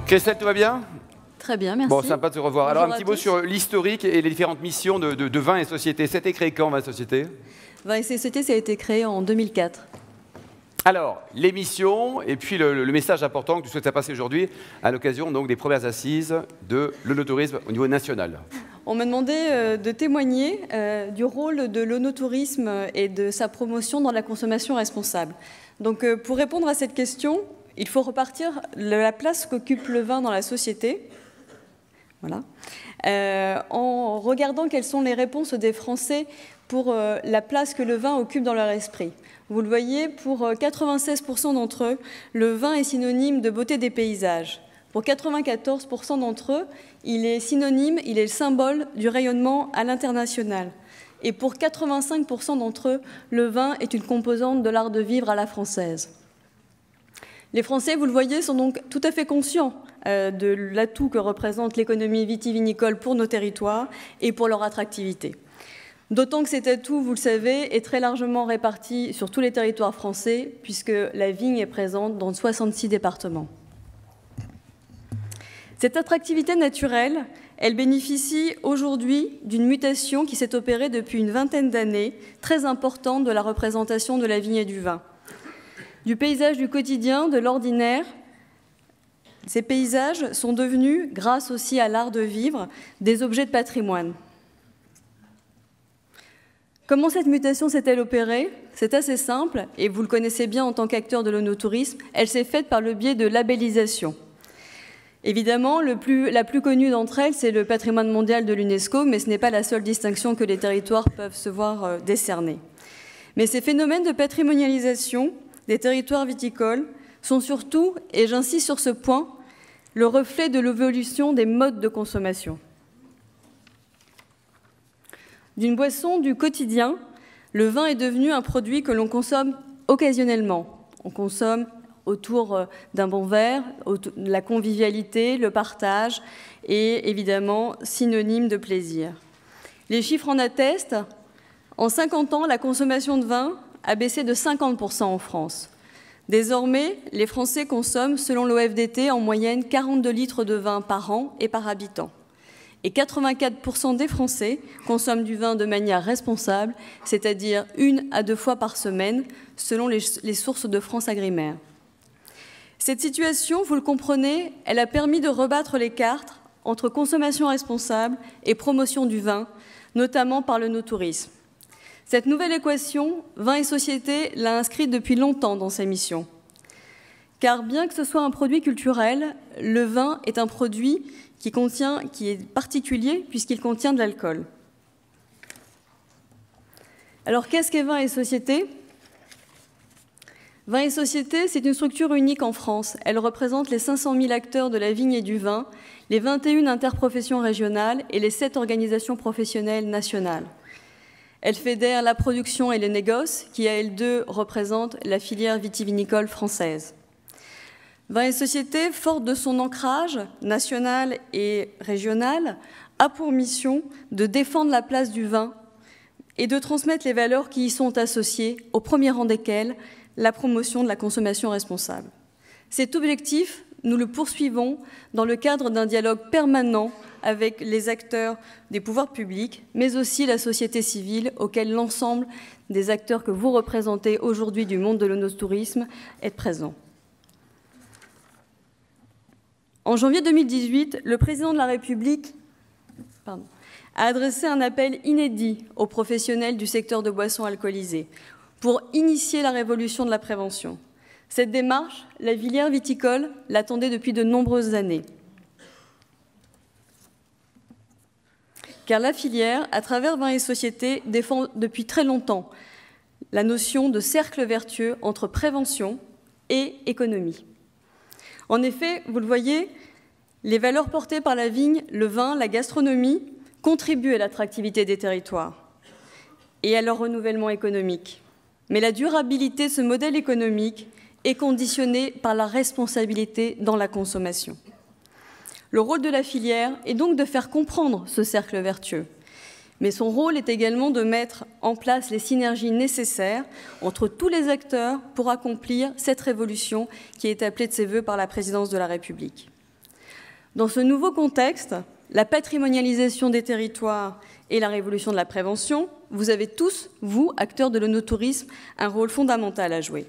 Christelle, tout va bien? Très bien, merci. Bon, sympa de se revoir. Bonjour Alors, un petit mot sur l'historique et les différentes missions de Vin et Société. C'était créé quand, Vin et Société? Vin et Société, ça a été créé en 2004. Alors, les missions et puis le message important que tu souhaites passer aujourd'hui à l'occasion donc des premières assises de l'onotourisme au niveau national. On m'a demandé de témoigner du rôle de l'onotourisme et de sa promotion dans la consommation responsable. Donc, pour répondre à cette question, il faut repartir de la place qu'occupe le vin dans la société. Voilà. En regardant quelles sont les réponses des Français pour la place que le vin occupe dans leur esprit. Vous le voyez, pour 96% d'entre eux, le vin est synonyme de beauté des paysages. Pour 94% d'entre eux, il est synonyme, il est le symbole du rayonnement à l'international. Et pour 85% d'entre eux, le vin est une composante de l'art de vivre à la française. Les Français, vous le voyez, sont donc tout à fait conscients de l'atout que représente l'économie vitivinicole pour nos territoires et pour leur attractivité. D'autant que cet atout, vous le savez, est très largement réparti sur tous les territoires français, puisque la vigne est présente dans 66 départements. Cette attractivité naturelle, elle bénéficie aujourd'hui d'une mutation qui s'est opérée depuis une vingtaine d'années, très importante de la représentation de la vigne et du vin. Du paysage du quotidien, de l'ordinaire, ces paysages sont devenus, grâce aussi à l'art de vivre, des objets de patrimoine. Comment cette mutation s'est-elle opérée? C'est assez simple, et vous le connaissez bien en tant qu'acteur de l'onotourisme, elle s'est faite par le biais de labellisation. Évidemment, la plus connue d'entre elles, c'est le patrimoine mondial de l'UNESCO, mais ce n'est pas la seule distinction que les territoires peuvent se voir décerner. Mais ces phénomènes de patrimonialisation des territoires viticoles sont surtout, et j'insiste sur ce point, le reflet de l'évolution des modes de consommation. D'une boisson du quotidien, le vin est devenu un produit que l'on consomme occasionnellement. On consomme autour d'un bon verre, la convivialité, le partage et évidemment synonyme de plaisir. Les chiffres en attestent. En 50 ans, la consommation de vin a baissé de 50% en France. Désormais, les Français consomment, selon l'OFDT, en moyenne 42 litres de vin par an et par habitant. Et 84% des Français consomment du vin de manière responsable, c'est-à-dire 1 à 2 fois par semaine, selon les sources de France Agrimaire. Cette situation, vous le comprenez, elle a permis de rebattre les cartes entre consommation responsable et promotion du vin, notamment par le no-tourisme. Cette nouvelle équation, Vin et Société l'a inscrite depuis longtemps dans ses missions. Car bien que ce soit un produit culturel, le vin est un produit qui est particulier puisqu'il contient de l'alcool. Alors qu'est-ce qu'est Vin et Société? Vin et Société, c'est une structure unique en France. Elle représente les 500 000 acteurs de la vigne et du vin, les 21 interprofessions régionales et les 7 organisations professionnelles nationales. Elle fédère la production et le négoce, qui à elles deux représentent la filière vitivinicole française. Vin et Société, forte de son ancrage national et régional, a pour mission de défendre la place du vin et de transmettre les valeurs qui y sont associées, au premier rang desquelles la promotion de la consommation responsable. Cet objectif, nous le poursuivons dans le cadre d'un dialogue permanent avec les acteurs des pouvoirs publics, mais aussi la société civile, auquel l'ensemble des acteurs que vous représentez aujourd'hui du monde de l'onotourisme est présent. En janvier 2018, le président de la République a adressé un appel inédit aux professionnels du secteur de boissons alcoolisées pour initier la révolution de la prévention. Cette démarche, la filière viticole l'attendait depuis de nombreuses années. Car la filière, à travers Vin et Société, défend depuis très longtemps la notion de cercle vertueux entre prévention et économie. En effet, vous le voyez, les valeurs portées par la vigne, le vin, la gastronomie contribuent à l'attractivité des territoires et à leur renouvellement économique. Mais la durabilité de ce modèle économique est conditionnée par la responsabilité dans la consommation. Le rôle de la filière est donc de faire comprendre ce cercle vertueux. Mais son rôle est également de mettre en place les synergies nécessaires entre tous les acteurs pour accomplir cette révolution qui est appelée de ses vœux par la présidence de la République. Dans ce nouveau contexte, la patrimonialisation des territoires et la révolution de la prévention, vous avez tous, vous, acteurs de l'œnotourisme, un rôle fondamental à jouer.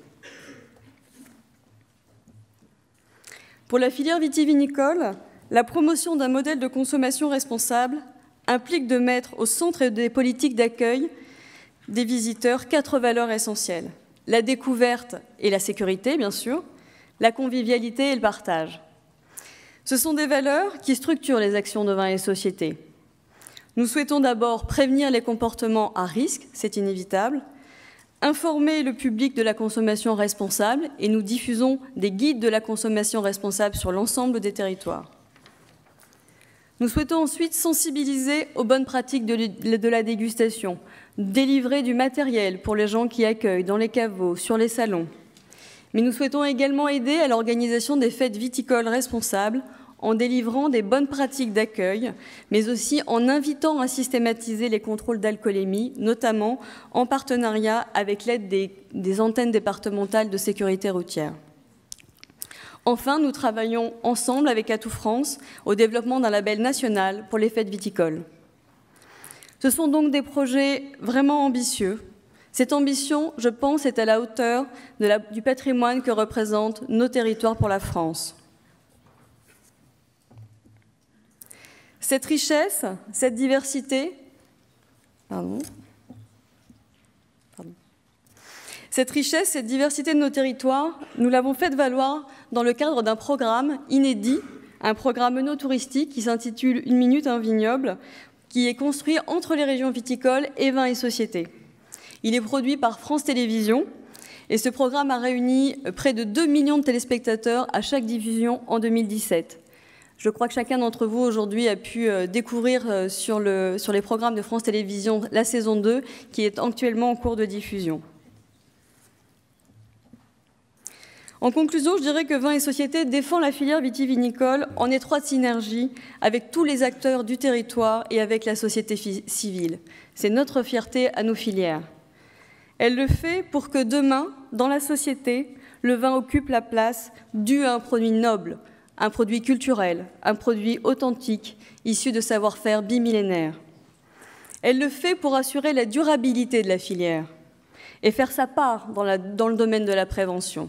Pour la filière vitivinicole, la promotion d'un modèle de consommation responsable implique de mettre au centre des politiques d'accueil des visiteurs 4 valeurs essentielles. La découverte et la sécurité, bien sûr, la convivialité et le partage. Ce sont des valeurs qui structurent les actions de Vin et Société. Nous souhaitons d'abord prévenir les comportements à risque, c'est inévitable, informer le public de la consommation responsable et nous diffusons des guides de la consommation responsable sur l'ensemble des territoires. Nous souhaitons ensuite sensibiliser aux bonnes pratiques de la dégustation, délivrer du matériel pour les gens qui accueillent dans les caveaux, sur les salons. Mais nous souhaitons également aider à l'organisation des fêtes viticoles responsables en délivrant des bonnes pratiques d'accueil, mais aussi en invitant à systématiser les contrôles d'alcoolémie, notamment en partenariat avec l'aide des antennes départementales de sécurité routière. Enfin, nous travaillons ensemble avec Atout France au développement d'un label national pour les fêtes viticoles. Ce sont donc des projets vraiment ambitieux. Cette ambition, je pense, est à la hauteur du patrimoine que représentent nos territoires pour la France. Cette richesse, cette diversité, cette richesse, cette diversité de nos territoires, nous l'avons fait valoir dans le cadre d'un programme inédit, un programme œnotouristique qui s'intitule « Une minute, un vignoble », qui est construit entre les régions viticoles et Vin et Société. Il est produit par France Télévisions et ce programme a réuni près de 2 millions de téléspectateurs à chaque diffusion en 2017. Je crois que chacun d'entre vous aujourd'hui a pu découvrir sur les programmes de France Télévisions la saison 2 qui est actuellement en cours de diffusion. En conclusion, je dirais que Vin et Société défend la filière vitivinicole en étroite synergie avec tous les acteurs du territoire et avec la société civile. C'est notre fierté à nos filières. Elle le fait pour que demain, dans la société, le vin occupe la place due à un produit noble, un produit culturel, un produit authentique, issu de savoir-faire bimillénaires. Elle le fait pour assurer la durabilité de la filière et faire sa part dans le domaine de la prévention.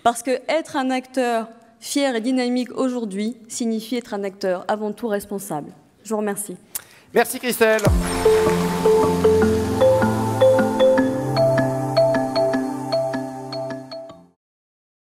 Parce que être un acteur fier et dynamique aujourd'hui signifie être un acteur avant tout responsable. Je vous remercie. Merci Christelle.